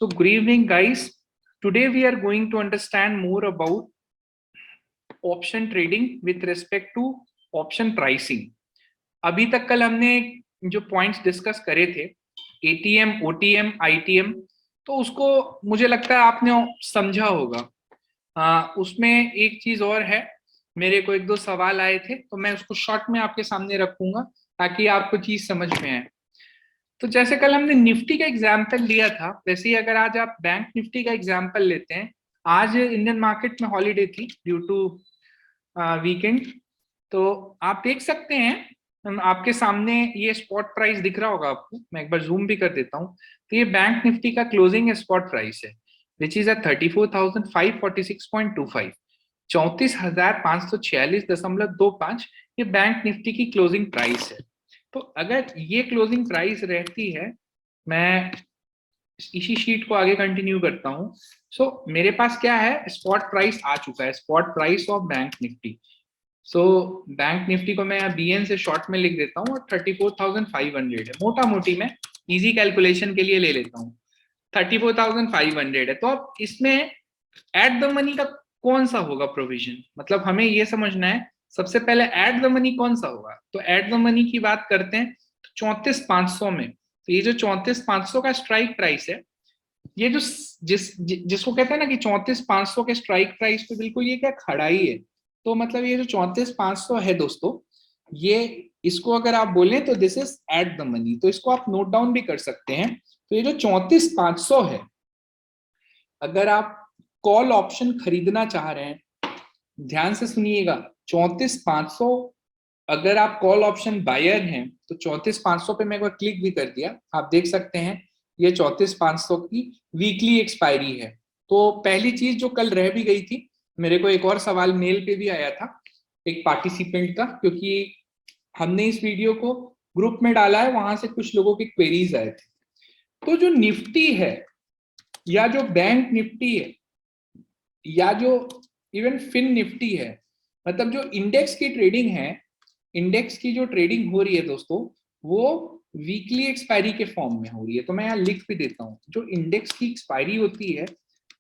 So good evening, guys. Today we are going to understand more about option trading with respect to option pricing. अभी तक कल हमने जो points discuss करे थे, एटीएम, ओटीएम, आईटीएम, तो उसको मुझे लगता है आपने समझा होगा। उसमें एक चीज और है, मेरे को एक दो सवाल आए थे तो मैं उसको शॉर्ट में आपके सामने रखूंगा ताकि आपको चीज समझ में आए। तो जैसे कल हमने निफ्टी का एग्जाम्पल लिया था, वैसे ही अगर आज आप बैंक निफ्टी का एग्जाम्पल लेते हैं। आज इंडियन मार्केट में हॉलीडे थी ड्यू टू वीकेंड, तो आप देख सकते हैं आपके सामने ये स्पॉट प्राइस दिख रहा होगा आपको। मैं एक बार जूम भी कर देता हूँ। तो ये बैंक निफ्टी का क्लोजिंग स्पॉट प्राइस है, विच इज 34,546.25, 34,546.25 ये बैंक निफ्टी की क्लोजिंग प्राइस है। तो अगर ये क्लोजिंग प्राइस रहती है, मैं इसी शीट को आगे कंटिन्यू करता हूं। सो मेरे पास क्या है, स्पॉट प्राइस आ चुका है, spot price of bank Nifty. So bank Nifty को मैं बीएन से शॉर्ट में लिख देता हूँ और 34,500 है। मोटा मोटी मैं इजी कैलकुलेशन के लिए ले लेता हूँ, 34,500 है। तो अब इसमें एट द मनी का कौन सा होगा प्रोविजन, मतलब हमें ये समझना है सबसे पहले एट द मनी कौन सा होगा। तो एट द मनी की बात करते हैं तो 34,500 में, तो ये जो 34,500 का स्ट्राइक प्राइस है, ये जो जिसको कहते हैं ना कि 34,500 के स्ट्राइक प्राइस पे बिल्कुल ये क्या खड़ा ही है। तो मतलब ये जो 34,500 है दोस्तों, ये इसको अगर आप बोलें तो this is at the money, तो इसको आप नोट डाउन भी कर सकते हैं। तो ये जो 34,500 है, अगर आप कॉल ऑप्शन खरीदना चाह रहे हैं, ध्यान से सुनिएगा, 34,500 अगर आप कॉल ऑप्शन बायर हैं तो 34,500 पे मैं एक बार क्लिक भी कर दिया, आप देख सकते हैं ये 34,500 की वीकली एक्सपायरी है। तो पहली चीज जो कल रह भी गई थी, मेरे को एक और सवाल मेल पे भी आया था एक पार्टिसिपेंट का, क्योंकि हमने इस वीडियो को ग्रुप में डाला है, वहां से कुछ लोगों के क्वेरीज आए थे। तो जो निफ्टी है या जो बैंक निफ्टी है या जो इवन फिन निफ्टी है, मतलब जो इंडेक्स की ट्रेडिंग है, इंडेक्स की जो ट्रेडिंग हो रही है दोस्तों, वो वीकली एक्सपायरी के फॉर्म में हो रही है। तो मैं यहाँ लिख भी देता हूँ, जो इंडेक्स की एक्सपायरी होती है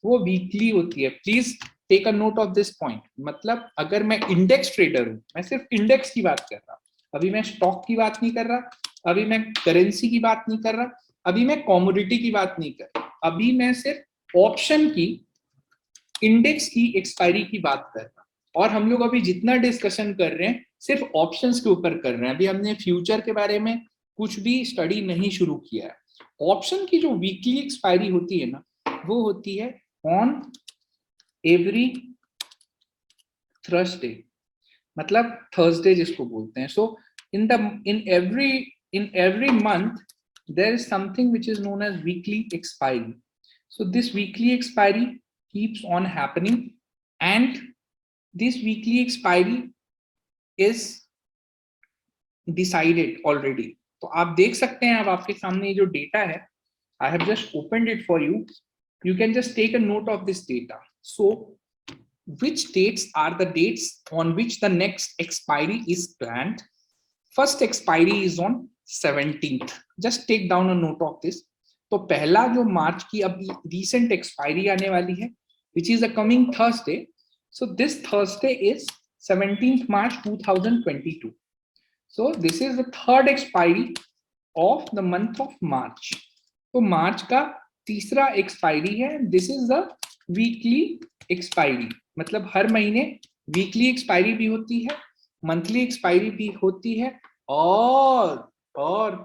वो वीकली होती है। Please take a note of this point. मतलब अगर मैं इंडेक्स ट्रेडर हूँ, मैं सिर्फ इंडेक्स की बात कर रहा, अभी मैं स्टॉक की बात नहीं कर रहा, अभी मैं करेंसी की बात नहीं कर रहा, अभी मैं कॉमोडिटी की बात नहीं कर रहा, अभी मैं सिर्फ ऑप्शन की, इंडेक्स की एक्सपायरी की बात कर रहा। और हम लोग अभी जितना डिस्कशन कर रहे हैं सिर्फ ऑप्शंस के ऊपर कर रहे हैं, अभी हमने फ्यूचर के बारे में कुछ भी स्टडी नहीं शुरू किया है। ऑप्शन की जो वीकली एक्सपायरी होती है ना, वो होती है ऑन एवरी थर्सडे, मतलब थर्सडे जिसको बोलते हैं। So in every month there is something which is known as weekly expiry. So this weekly expiry keeps on happening, and this weekly expiry is decided already. तो आप देख सकते हैं, अब आपके सामने ये जो डेटा है, I have just opened it for you. You can just take a note of this data. So which dates are the dates on which the next expiry is planned? First expiry is on 17th. Just take down a note of this. तो पहला जो मार्च की अभी recent expiry आने वाली है, which is a coming Thursday. So this Thursday is 17th March 2022. So this is the third expiry of the month of March. तो मार्च का तीसरा एक्सपायरी है, this is the weekly expiry. मतलब हर महीने वीकली एक्सपायरी भी होती है, मंथली एक्सपायरी भी होती है, और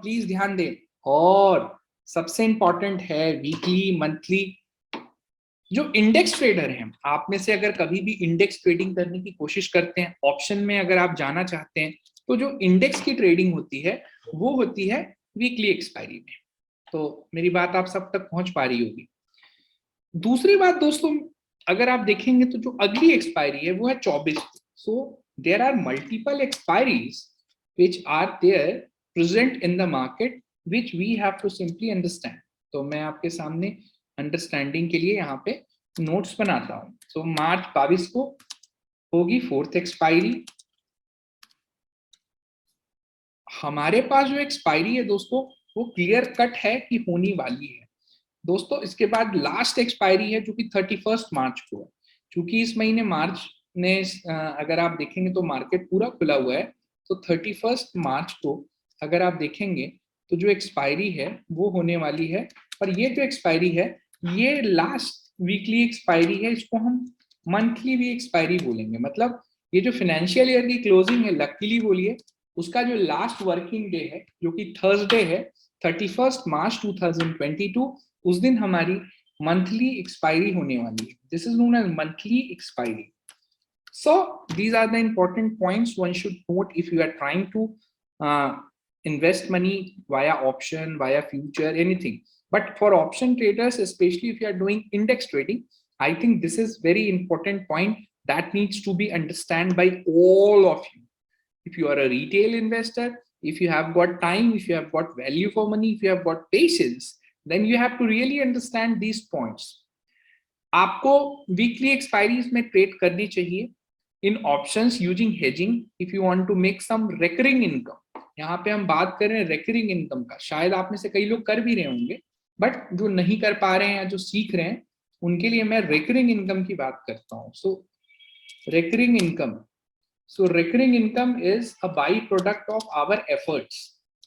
प्लीज ध्यान दें, और सबसे इंपॉर्टेंट है वीकली, मंथली। जो इंडेक्स ट्रेडर हैं, आप में से अगर कभी भी इंडेक्स ट्रेडिंग करने की कोशिश करते हैं, ऑप्शन में अगर आप जाना चाहते हैं, तो जो इंडेक्स की ट्रेडिंग होती है वो होती है वीकली एक्सपायरी में। तो मेरी बात आप सब तक पहुंच पा रही होगी। दूसरी बात दोस्तों, अगर आप देखेंगे तो जो अगली एक्सपायरी है वो है 24। So there are multiple expiries which are there present in the market which we have to simply understand. तो मैं आपके सामने अंडरस्टैंडिंग के लिए यहाँ पे नोट्स बनाता हूँ। तो मार्च 22 को होगी फोर्थ एक्सपायरी। हमारे पास जो एक्सपायरी है दोस्तों, वो क्लियर कट है कि होने वाली है। दोस्तों इसके बाद लास्ट एक्सपायरी है जो कि 31 मार्च को है। क्योंकि इस महीने मार्च ने अगर आप देखेंगे तो मार्केट पूरा खुला हुआ है, तो 31 मार्च को अगर आप देखेंगे तो जो एक्सपायरी है वो होने वाली है। और ये जो एक्सपायरी है ये लास्ट वीकली एक्सपायरी है, इसको हम मंथली भी एक्सपायरी बोलेंगे। मतलब ये जो फाइनेंशियल ईयर की क्लोजिंग है, लकीली बोलिए, उसका जो लास्ट वर्किंग डे है जो कि थर्सडे है 31 मार्च 2022, उस दिन हमारी मंथली एक्सपायरी होने वाली है। This is known as monthly expiry. So these are the important points one should note if you are trying to invest money via option, via future, anything. But for option traders, especially if you are doing index trading, I think this is very important point that needs to be understood by all of you. If you are a retail investor, if you have got time, if you have got value for money, if you have got patience, then you have to really understand these points. आपको weekly expiries में trade करनी चाहिए in options using hedging if you want to make some recurring income. यहाँ पे हम बात कर रहे हैं रिकरिंग इनकम का, शायद आप में से कई लोग कर भी रहे होंगे, बट जो नहीं कर पा रहे हैं या जो सीख रहे हैं उनके लिए मैं रिकरिंग इनकम की बात करता हूँ। So recurring income, so recurring income is a byproduct of our efforts.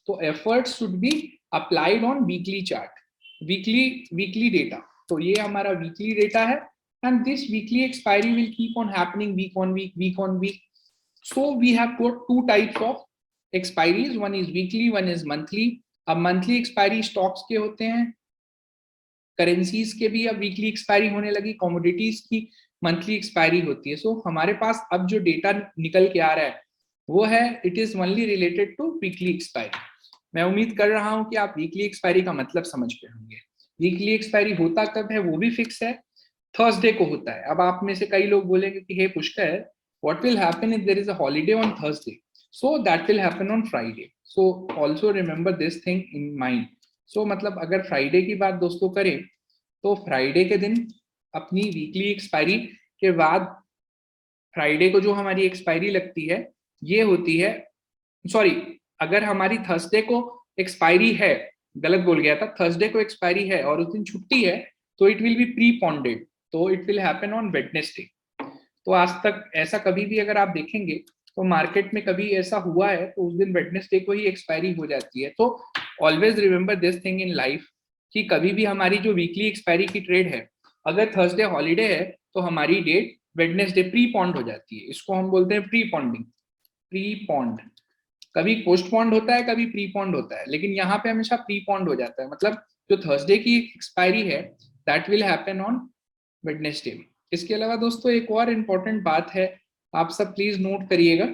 So efforts should be applied on weekly chart, weekly data. तो ये हमारा weekly data है, and this weekly expiry will keep on happening week on week. So we have got two types of expiries, one is weekly, one is monthly. अब monthly expiry stocks के होते हैं, currencies के भी अब weekly expiry होने लगी, commodities की मंथली एक्सपायरी होती है। सो हमारे पास अब जो डेटा निकल के आ रहा है वो है it is only related to weekly expiry. मैं उम्मीद कर रहा हूं कि आप वीकली एक्सपायरी का मतलब समझ गए होंगे। वीकली एक्सपायरी होता कब है वो भी फिक्स है, थर्सडे को होता है। अब आप में से कई लोग बोलेंगे कि hey Pushkar, what will happen if there is a holiday on Thursday? So that will happen on Friday. So also remember this thing in mind. सो मतलब अगर फ्राइडे की बात दोस्तों करें तो फ्राइडे के दिन अपनी वीकली एक्सपायरी के बाद, फ्राइडे को जो हमारी एक्सपायरी लगती है ये होती है, सॉरी, अगर हमारी थर्सडे को एक्सपायरी है, गलत बोल गया था, थर्सडे को एक्सपायरी है और उस दिन छुट्टी है तो इट विल बी प्री पॉन्डेड, तो it will happen on Wednesday. तो आज तक ऐसा कभी भी अगर आप देखेंगे तो मार्केट में कभी ऐसा हुआ है तो उस दिन वेडनेसडे को ही एक्सपायरी हो जाती है। तो always remember this thing in life कि कभी भी हमारी जो वीकली एक्सपायरी की ट्रेड है, अगर थर्सडे हॉलीडे है तो हमारी डेट वेडनेसडे प्री पॉन्ड हो जाती है। इसको हम बोलते हैं प्री पॉन्डिंग, प्री पॉन्ड। कभी पोस्ट पॉन्ड होता है, कभी प्री पॉन्ड होता है, लेकिन यहाँ पे हमेशा प्री पॉन्ड हो जाता है। मतलब जो थर्सडे की एक्सपायरी है that will happen on Wednesday. इसके अलावा दोस्तों एक और इम्पोर्टेंट बात है, आप सब प्लीज नोट करिएगा,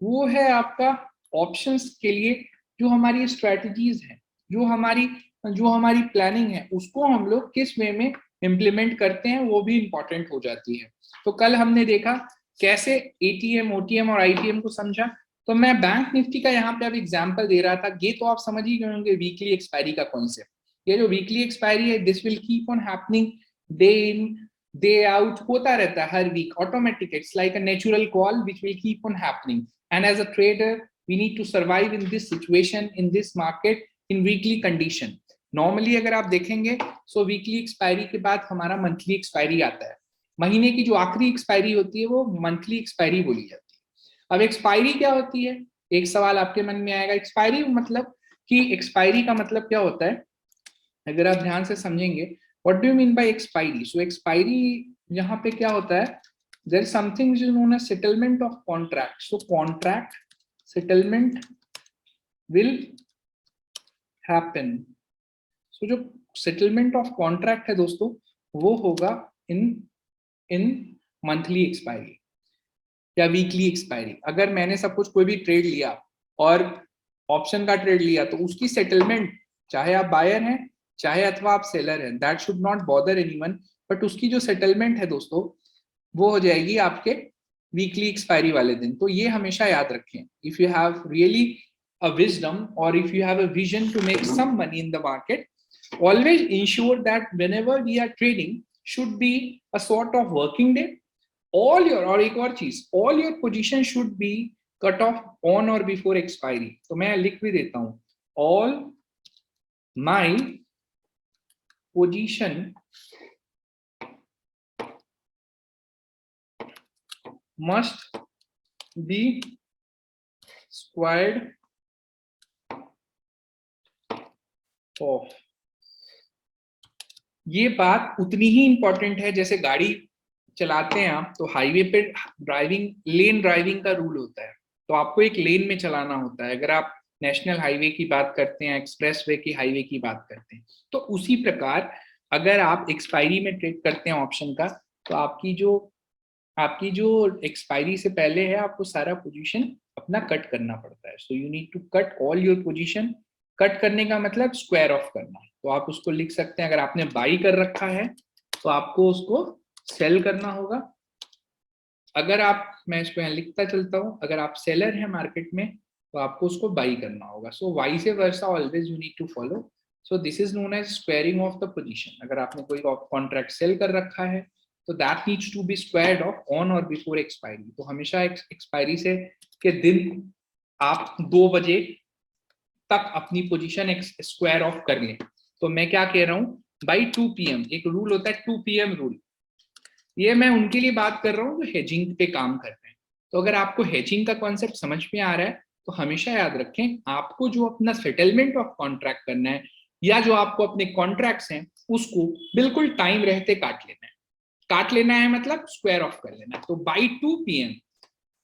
वो है आपका ऑप्शंस के लिए जो हमारी स्ट्रेटजीज है, जो हमारी प्लानिंग है, उसको हम लोग किस वे में इम्प्लीमेंट करते हैं वो भी इंपॉर्टेंट हो जाती है। तो कल हमने देखा कैसे एटीएम, ओटीएम और आईटीएम को समझा। तो मैं बैंक निफ्टी का यहाँ पे अब एग्जांपल दे रहा था, ये तो आप समझ ही गए होंगे वीकली एक्सपायरी का कॉन्सेप्ट। ये जो वीकली एक्सपायरी है this will keep on happening day in day out, होता रहता है हर week automatic. It's like a natural call which will keep on happening, and as a trader we need to survive in this situation, in this market, in weekly condition. Normally अगर आप देखेंगे सो weekly expiry के बाद हमारा monthly expiry आता है। महीने की जो आखिरी एक्सपायरी होती है वो मंथली एक्सपायरी बोली जाती है। अब एक्सपायरी क्या होती है, एक सवाल आपके मन में आएगा, एक्सपायरी मतलब कि एक्सपायरी का मतलब क्या होता है? अगर आप ध्यान से समझेंगे what do you mean by expiry. So expiry यहाँ पे क्या होता है, there is something which is known as settlement of contract. So contract settlement will happen. So जो सेटलमेंट ऑफ कॉन्ट्रैक्ट है दोस्तों वो होगा इन मंथली एक्सपायरी या वीकली एक्सपायरी। अगर मैंने सब कुछ कोई भी ट्रेड लिया और ऑप्शन का ट्रेड लिया तो उसकी सेटलमेंट, चाहे आप बायर हैं चाहे अथवा आप सेलर हैं, that should not bother anyone, but उसकी जो सेटलमेंट है दोस्तों वो हो जाएगी आपके वीकली एक्सपायरी वाले दिन। तो ये हमेशा याद रखें, if you have really a wisdom or if you have a vision to make some money in the market, always ensure that whenever we are trading should be a sort of working day. All your, और एक और चीज, all your position should be cut off on or before expiry. तो मैं लिख भी देता हूं, all my position must be squared of। ये बात उतनी ही इंपॉर्टेंट है जैसे गाड़ी चलाते हैं आप, तो हाईवे पे ड्राइविंग, लेन ड्राइविंग का रूल होता है, तो आपको एक लेन में चलाना होता है। अगर आप नेशनल हाईवे की बात करते हैं, एक्सप्रेसवे की हाईवे की बात करते हैं, तो उसी प्रकार अगर आप एक्सपायरी में ट्रेड करते हैं ऑप्शन का, तो आपकी जो एक्सपायरी से पहले है, आपको सारा पोजीशन अपना कट करना पड़ता है। So you need to cut all your position. Cut करने का मतलब स्क्वायर ऑफ करना है, तो आप उसको लिख सकते हैं, अगर आपने बाई कर रखा है तो आपको उसको सेल करना होगा। अगर आप, मैं इसको यहाँ लिखता चलता हूँ, अगर आप सेलर हैं मार्केट में तो आपको उसको बाई करना होगा। So vice versa always you need to follow. So this is known as squaring of the position. अगर आपने कोई कॉन्ट्रैक्ट सेल कर रखा है तो that needs to be squared off on or before expiry. तो हमेशा एक्सपायरी से के दिन आप 2 बजे तक अपनी पोजीशन स्क्वायर ऑफ कर लें। तो मैं क्या कह रहा हूँ, बाई 2 PM, एक रूल होता है 2 PM रूल। ये मैं उनके लिए बात कर रहा हूँ जो हेजिंग पे काम कर रहे हैं। तो अगर आपको हेजिंग का कॉन्सेप्ट समझ में आ रहा है तो हमेशा याद रखें, आपको जो अपना सेटलमेंट ऑफ कॉन्ट्रैक्ट करना है या जो आपको अपने कॉन्ट्रैक्ट्स हैं उसको बिल्कुल टाइम रहते काट लेना है, मतलब स्क्वायर ऑफ कर लेना है। तो by 2 PM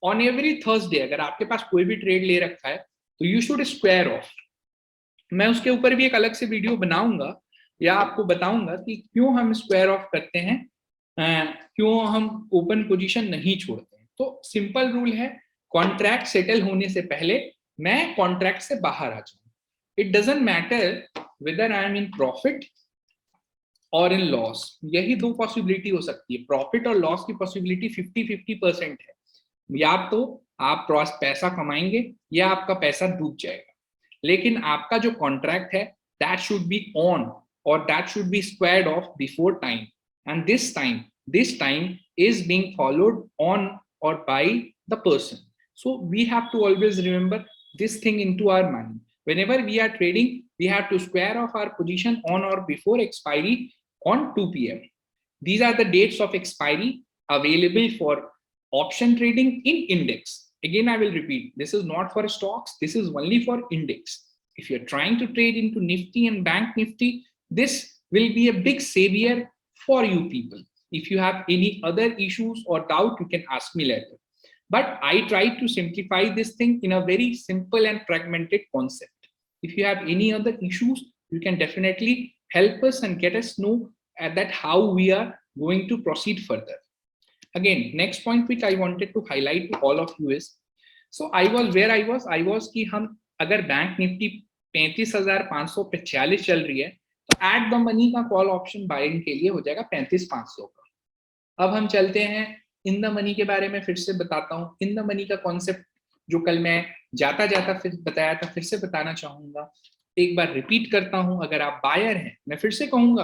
on every Thursday अगर आपके पास कोई भी ट्रेड ले रखा है तो यू शुड स्क्वायर ऑफ। मैं उसके ऊपर भी एक अलग से वीडियो बनाऊंगा या आपको बताऊंगा कि क्यों हम स्क्वायर ऑफ करते हैं, क्यों हम ओपन पोजीशन नहीं छोड़ते हैं। तो सिंपल रूल है, कॉन्ट्रैक्ट सेटल होने से पहले मैं कॉन्ट्रैक्ट से बाहर आ जाऊं। It doesn't matter whether I am in profit और इन लॉस। यही 2 पॉसिबिलिटी हो सकती है। प्रॉफिट और लॉस की पॉसिबिलिटी 50-50% है। या तो आप पैसा कमाएंगे या आपका पैसा डूब जाएगा। लेकिन आपका जो कॉन्ट्रैक्ट है that should be on or that should be squared off before time, and this time is being followed on or by the person. So we have to always remember this thing into our mind. Whenever we are trading, we have to square off our position on or before expiry on 2 PM. These are the dates of expiry available for option trading in index. Again, I will repeat, this is not for stocks, this is only for index. If you're trying to trade into Nifty and Bank Nifty, this will be a big savior for you people. If you have any other issues or doubt, you can ask me later. But I try to simplify this thing in a very simple and fragmented concept. If you have any other issues, you can definitely help us and get us know that how we are going to proceed further. Again, next point which I wanted to highlight to all of you is, so I was कि हम अगर bank Nifty 35,500 पे 46 चल रही है तो at the money का call option buying के लिए हो जाएगा 35,500 का। अब हम चलते हैं इन द मनी के बारे में, फिर से बताता हूँ। इन द मनी का कॉन्सेप्ट जो कल मैं जाता फिर बताया था, फिर से बताना चाहूंगा, एक बार रिपीट करता हूं। अगर आप बायर हैं, मैं फिर से कहूंगा,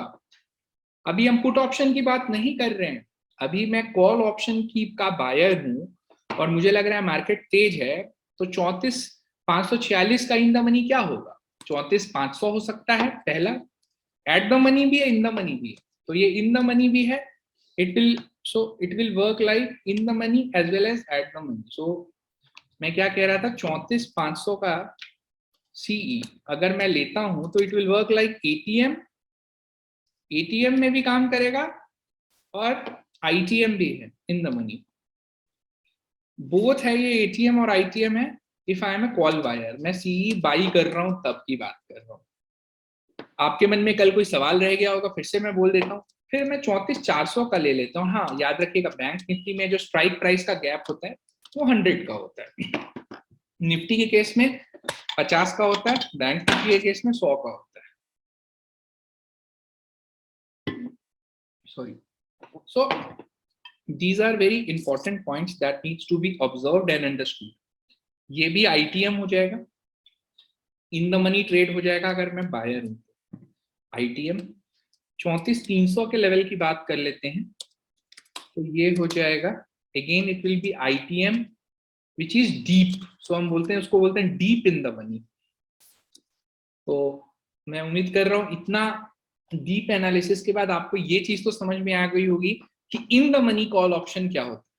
अभी हम पुट ऑप्शन की बात नहीं कर रहे हैं, अभी मैं कॉल ऑप्शन की का बायर हूं और मुझे लग रहा है मार्केट तेज है, तो 34,546 का इन द मनी क्या होगा? 34,500 हो सकता है पहला, एट द मनी भी है, इन द मनी भी है, तो ये इन द मनी भी है। it will work like in the money as well as at the money. So मैं क्या कह रहा था, 34,500 का CE अगर मैं लेता हूं तो it will work like ATM में भी काम करेगा और ITM भी है in the money, बोथ है ये, ATM और ITM है। If I am a call buyer, मैं CE बाई कर रहा हूं तब की बात कर रहा हूं। आपके मन में कल कोई सवाल रह गया होगा, फिर से मैं बोल देता हूँ, फिर मैं 34,400 का ले लेता हूँ। हाँ, याद रखिएगा बैंक निफ्टी में जो स्ट्राइक प्राइस का गैप होता है वो 100 का होता है। निफ्टी के केस में 50 का होता है, बैंक निफ्टी के केस में 100 का होता है। Sorry. So these are very important points that needs to be observed and understood. ये भी ITM हो जाएगा, इन द मनी ट्रेड हो जाएगा अगर मैं बायर हूं। ITM 34,300 के लेवल की बात कर लेते हैं, तो ये हो जाएगा, again it will be ITM which is deep. So हम बोलते हैं, उसको बोलते हैं डीप इन द मनी। तो मैं उम्मीद कर रहा हूं इतना डीप एनालिसिस के बाद आपको ये चीज तो समझ में आ गई होगी कि in the money call option क्या होता है।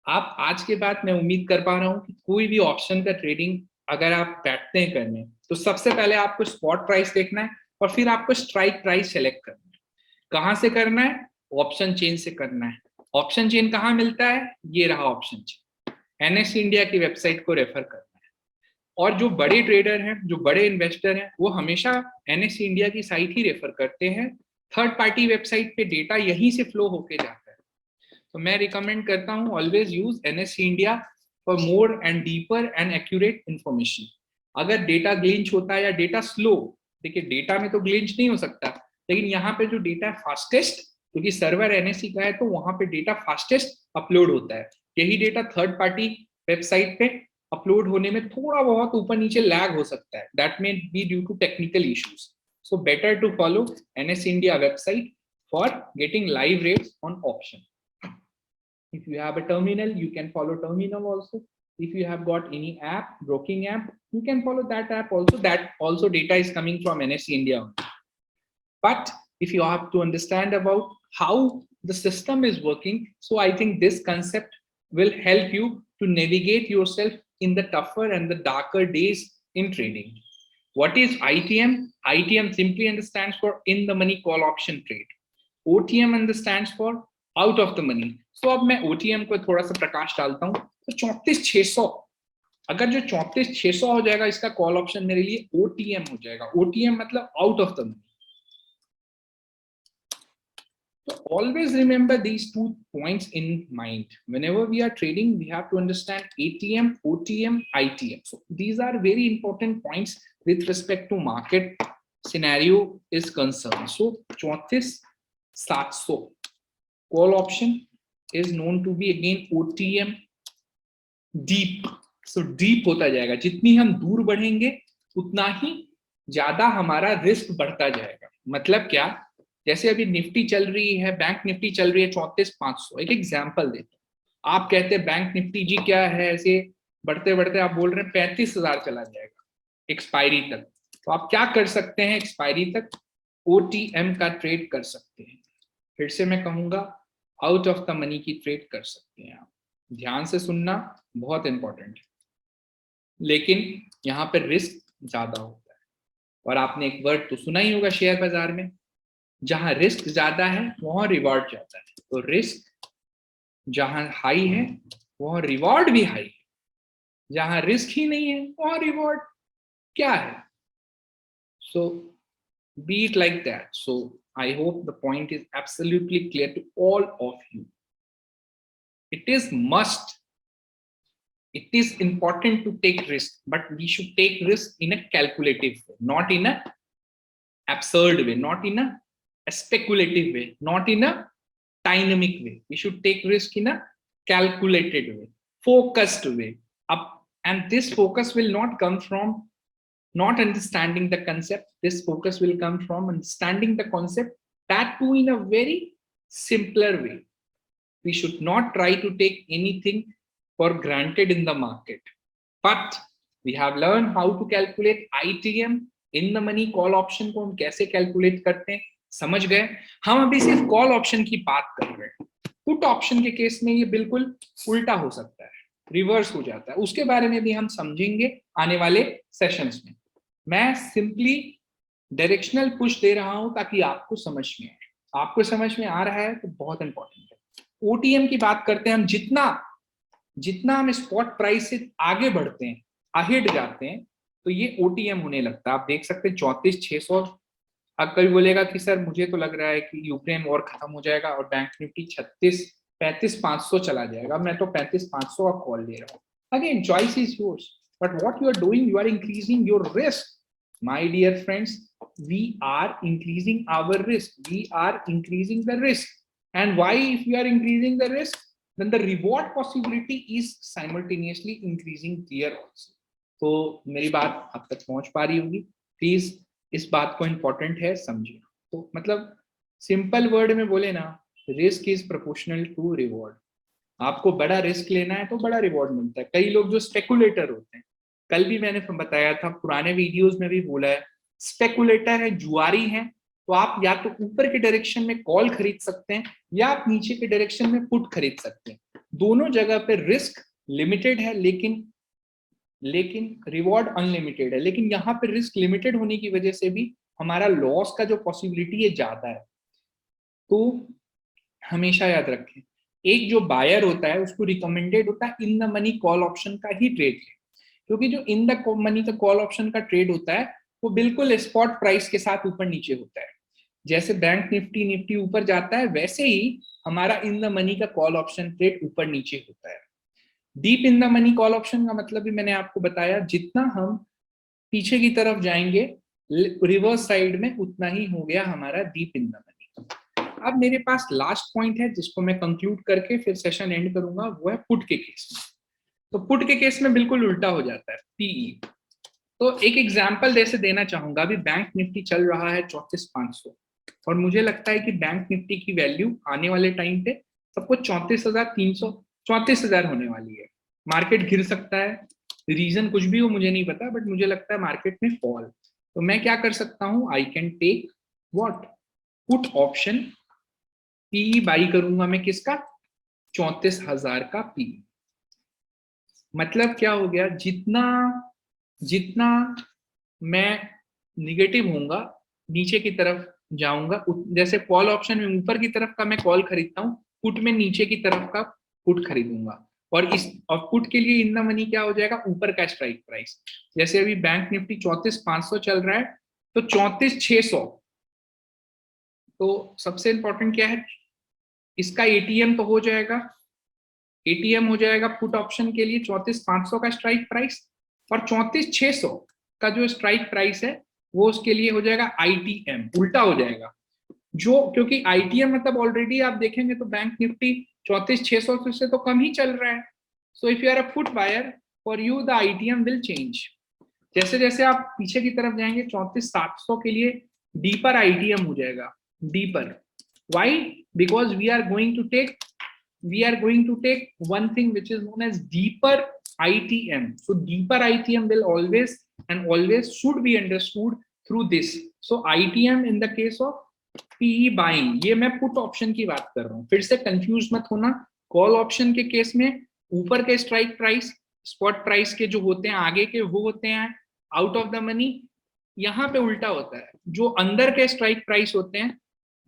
आप आज के बाद मैं उम्मीद कर पा रहा हूँ कि कोई भी ऑप्शन का ट्रेडिंग अगर आप बैठते हैं करने, तो सबसे पहले आपको स्पॉट प्राइस देखना है और फिर आपको स्ट्राइक प्राइस सेलेक्ट करना है। कहाँ से करना है? ऑप्शन चेन से करना है। ऑप्शन चेन कहाँ मिलता है? ये रहा ऑप्शन चेन, एनएस इंडिया की वेबसाइट को रेफर करना है। और जो बड़े ट्रेडर हैं, जो बड़े इन्वेस्टर हैं, वो हमेशा एनएस इंडिया की साइट ही रेफर करते हैं। थर्ड पार्टी वेबसाइट पे डेटा यहीं से फ्लो होके जाता है। तो मैं रिकमेंड करता हूँ always use NS India for more and deeper and accurate information. अगर डेटा ग्लिच होता है या डेटा स्लो, देखिए डेटा में तो ग्लिच नहीं हो सकता, लेकिन यहाँ पे जो डेटा फास्टेस्ट, क्योंकि सर्वर एनएससी का है तो वहां पे डेटा फास्टेस्ट अपलोड होता है। यही डेटा थर्ड पार्टी वेबसाइट पे अपलोड होने में थोड़ा बहुत ऊपर नीचे लैग हो सकता है, that may be due to technical issues. So better to follow NS India website for getting live rates on option. If you have a terminal, you can follow terminal also. If you have got any app, broking app, you can follow that app also. That also data is coming from NSE India. But if you have to understand about how the system is working, so I think this concept will help you to navigate yourself in the tougher and the darker days in trading. What is ITM? ITM simply understands for in the money call option trade. OTM understands for out of the money. So अब मैं OTM को थोड़ा सा प्रकाश डालता हूं, तो 34,600, अगर जो 34,600 हो जाएगा इसका कॉल ऑप्शन मेरे लिए ओटीएम हो जाएगा। ओटीएम मतलब out of the money. So always remember these 2 points in mind. Whenever we are trading, we have to understand ATM, OTM, ITM. So these are very important points with respect to market scenario is concerned. So 34,700 call option is known to be again OTM deep. So deep होता जाएगा, जितनी हम दूर बढ़ेंगे उतना ही ज्यादा हमारा risk बढ़ता जाएगा। मतलब क्या? जैसे अभी निफ्टी चल रही है, बैंक निफ्टी चल रही है 34,500। एक एग्जांपल देता हूं। आप कहते हैं बैंक निफ्टी जी क्या है, ऐसे बढ़ते बढ़ते आप बोल रहे हैं 35,000 चला जाएगा एक्सपायरी तक। तो आप क्या कर सकते हैं? एक्सपायरी तक ओटीएम का ट्रेड कर सकते हैं। फिर से मैं कहूंगा, आउट ऑफ द मनी की ट्रेड कर सकते हैं आप। ध्यान से सुनना, बहुत इंपॉर्टेंट है। लेकिन यहाँ पर रिस्क ज्यादा होता है। और आपने एक वर्ड तो सुना ही होगा शेयर बाजार में, जहां रिस्क ज्यादा है वहां रिवॉर्ड ज्यादा है। तो रिस्क जहां हाई है वहां रिवॉर्ड भी हाई है, जहां रिस्क ही नहीं है वहां रिवॉर्ड क्या है? So be it like that. So I hope the point is absolutely clear to all of you. It is must. It is important to take risk, but we should take risk in a calculative way, not in a absurd way, not in a speculative way, not in a dynamic way. We should take risk in a calculated way, focused way. And this focus will not come from not understanding the concept. This focus will come from understanding the concept, that too in a very simpler way. We should not try to take anything for granted in the market, but we have learned how to calculate ITM in the money call option को हम कैसे calculate करते हैं, समझ गए। हम अभी सिर्फ कॉल ऑप्शन की बात कर रहे हैं। पुट ऑप्शन के केस में ये बिल्कुल उल्टा हो सकता है, रिवर्स हो जाता है। उसके बारे में भी हम समझेंगे आने वाले सेशंस में। मैं सिंपली डायरेक्शनल पुश दे रहा हूं ताकि आपको समझ में आए। आपको समझ में आ रहा है तो बहुत इंपॉर्टेंट है। ओटीएम की बात करते हैं हम, जितना हम स्पॉट प्राइस से आगे बढ़ते हैं, अहेड जाते हैं, तो ये ओटीएम होने लगता है। आप देख सकते हैं 34,600। अब कोई बोलेगा कि सर मुझे तो लग रहा है कि यूक्रेन वॉर खत्म हो जाएगा और बैंक निफ्टी 35,500 चला जाएगा। मैं तो 35,500 का कॉल ले रहा हूँ। Again choice is yours, but what you are doing, you are increasing your risk. My dear friends, we are increasing our risk. We are increasing the risk. And why? If we are increasing the risk, then the reward possibility is simultaneously increasing there also. तो मेरी बात अब तक पहुंच पा रही होगी, please इस बात को इम्पोर्टेंट है समझिए। तो मतलब सिंपल वर्ड में बोले ना, risk is proportional to reward. आपको बड़ा रिस्क लेना है तो बड़ा रिवॉर्ड मिलता है। कई लोग जो स्पेकुलेटर होते हैं, कल भी मैंने बताया था, पुराने वीडियोस में भी बोला है, स्पेकुलेटर है, जुआरी है, तो आप या तो ऊपर के डायरेक्शन में कॉल खरीद सकते हैं या आप नीचे के डायरेक्शन में पुट खरीद सकते हैं। दोनों जगह पे रिस्क लिमिटेड है लेकिन रिवॉर्ड अनलिमिटेड है। लेकिन यहाँ पे रिस्क लिमिटेड होने की वजह से भी हमारा लॉस का जो पॉसिबिलिटी है ज्यादा है। तो हमेशा याद रखें, एक जो बायर होता है उसको रिकमेंडेड होता है in the money call option का ही ट्रेड ले, क्योंकि जो इन द मनी का कॉल ऑप्शन का ट्रेड होता है वो बिल्कुल स्पॉट प्राइस के साथ ऊपर नीचे होता है। जैसे बैंक निफ्टी ऊपर जाता है वैसे ही हमारा इन द मनी का कॉल ऑप्शन ट्रेड ऊपर नीचे होता है। Deep in the money call option का मतलब भी मैंने आपको बताया, जितना हम पीछे की तरफ जाएंगे रिवर्स साइड में उतना ही हो गया हमारा डीप इन द मनी। अब मेरे पास लास्ट पॉइंट है जिसको मैं कंक्लूड करके फिर सेशन एंड करूंगा, वो है पुट के केस में। तो पुट के केस में बिल्कुल उल्टा हो जाता है, पीई। तो एक एग्जांपल जैसे देना चाहूंगा, अभी बैंक निफ्टी चल रहा है 34,500 और मुझे लगता है कि बैंक निफ्टी की वैल्यू आने वाले टाइम पे सबको 34,300 34,000 होने वाली है। मार्केट गिर सकता है, रीजन कुछ भी हो मुझे नहीं पता, बट मुझे लगता है मार्केट में फॉल। तो मैं क्या कर सकता हूं, I can take what, put option, P buy करूंगा मैं किसका, 34,000 का पी। मतलब क्या हो गया, जितना जितना मैं निगेटिव होऊंगा नीचे की तरफ जाऊंगा, जैसे कॉल ऑप्शन में ऊपर की तरफ का मैं कॉल खरीदता हूँ, पुट में नीचे की तरफ का पुट खरीदूंगा। और इस और पुट के लिए इन द मनी क्या हो जाएगा, ऊपर का स्ट्राइक प्राइस। जैसे अभी बैंक निफ्टी 34,500 चल रहा है, तो 34,600। तो सबसे इंपॉर्टेंट क्या है, इसका एटीएम तो हो जाएगा, एटीएम हो जाएगा पुट ऑप्शन के लिए 34,500 का स्ट्राइक प्राइस, और 34,600 का जो स्ट्राइक प्राइस है वो उसके लिए हो जाएगा आईटीएम, उल्टा हो जाएगा। जो क्योंकि आईटीएम मतलब ऑलरेडी आप देखेंगे तो बैंक निफ्टी 34,600 से तो कम ही चल रहा है। So if you are a put buyer, for you the ITM will change. जैसे जैसे आप पीछे की तरफ जाएंगे 34,700 के लिए डीपर आईटीएम हो जाएगा, deeper. Why? Because we are going to take one thing which is known as deeper ITM. So deeper ITM will always and always should be understood through this. So ITM in the case of PE buying, ये मैं put option की बात कर रहा हूँ, फिर से confuse मत होना। कॉल ऑप्शन के केस में ऊपर के स्ट्राइक प्राइस स्पॉट प्राइस के जो होते हैं आगे के वो होते हैं आउट ऑफ द मनी। यहाँ पे उल्टा होता है, जो अंदर के स्ट्राइक प्राइस होते हैं,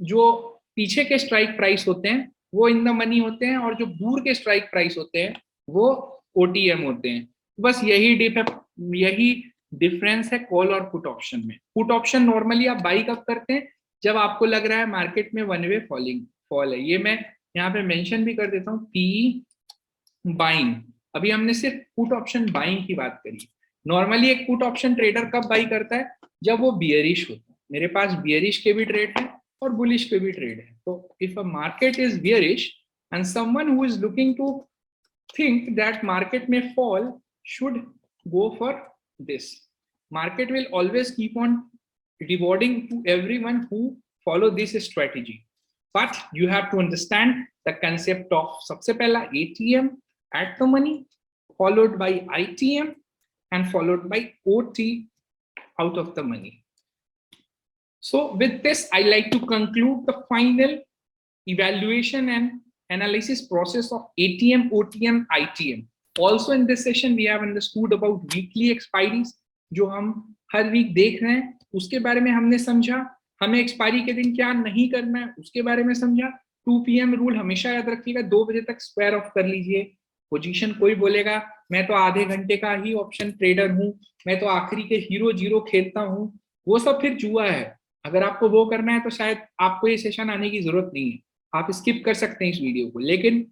जो पीछे के स्ट्राइक प्राइस होते हैं वो इन द मनी होते हैं, और जो दूर के स्ट्राइक प्राइस होते हैं वो ओटीएम होते हैं। बस यही डिफरेंस है कॉल और पुट ऑप्शन में। पुट ऑप्शन नॉर्मली आप बाई कब करते हैं, जब आपको लग रहा है मार्केट में वन वे फॉल है। ये मैं यहाँ पे मेंशन भी कर देता हूँ, पी बाइंग। अभी हमने सिर्फ पुट ऑप्शन बाइंग की बात करी। नॉर्मली एक पुट ऑप्शन ट्रेडर कब बाई करता है, जब वो बियरिश होता है। मेरे पास बियरिश के भी ट्रेड है और बुलिश पे भी ट्रेड है। तो if a market is bearish and someone who is looking to think that market may fall should go for this. Market will always keep on rewarding to everyone who follow this strategy, but you have to understand the concept of सबसे पहला ATM at the money, followed by ITM and followed by OT out of the money. So with this I like to conclude the final evaluation and analysis process of ATM, OTM, ITM. Also in this session we have understood about weekly expiries, जो हम हर week देख रहे हैं उसके बारे में हमने समझा। हमें एक्सपायरी के दिन क्या नहीं करना है उसके बारे में समझा। 2 PM रूल हमेशा याद रखिएगा, 2 बजे तक स्क्वायर ऑफ कर लीजिए पोजीशन। कोई बोलेगा मैं तो आधे घंटे का ही ऑप्शन ट्रेडर हूँ, मैं तो आखिरी के हीरो जीरो खेलता हूँ, वो सब फिर जुआ है। अगर आपको वो करना है तो शायद आपको ये सेशन आने की जरूरत नहीं है, आप स्किप कर सकते हैं इस वीडियो को। लेकिन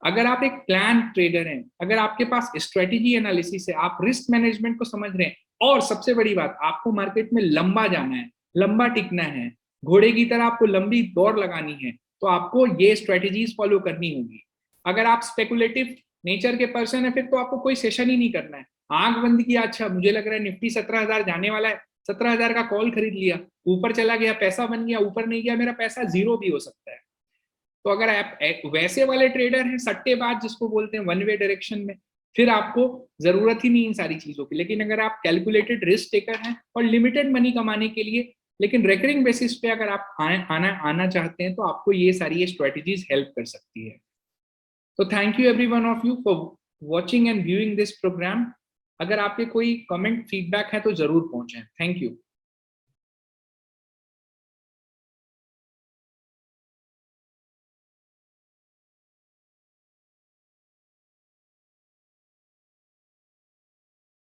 अगर आप एक प्लान ट्रेडर हैं, अगर आपके पास स्ट्रेटेजी एनालिसिस है, आप रिस्क मैनेजमेंट को समझ रहे हैं, और सबसे बड़ी बात आपको मार्केट में लंबा जाना है, लंबा टिकना है, घोड़े की तरह आपको लंबी दौड़ लगानी है, तो आपको ये स्ट्रेटेजीज फॉलो करनी होगी। अगर आप स्पेकुलेटिव नेचर के पर्सन है फिर तो आपको कोई सेशन ही नहीं करना है। आंख बंद किया, अच्छा मुझे लग रहा है निफ्टी 17,000 जाने वाला है, 17,000 का कॉल खरीद लिया, ऊपर चला गया पैसा बन गया, ऊपर नहीं गया मेरा पैसा जीरो भी हो सकता है। तो अगर आप वैसे वाले ट्रेडर हैं सट्टेबाज जिसको बोलते हैं वन वे डायरेक्शन में, फिर आपको जरूरत ही नहीं इन सारी चीजों की। लेकिन अगर आप कैलकुलेटेड रिस्क टेकर हैं और लिमिटेड मनी कमाने के लिए लेकिन रेकरिंग बेसिस पे अगर आप आना चाहते हैं तो आपको ये सारी स्ट्रेटजीज हेल्प कर सकती है। तो thank you every one of you for watching and viewing this program. अगर आपके कोई कमेंट फीडबैक है तो जरूर पहुंचे। Thank you.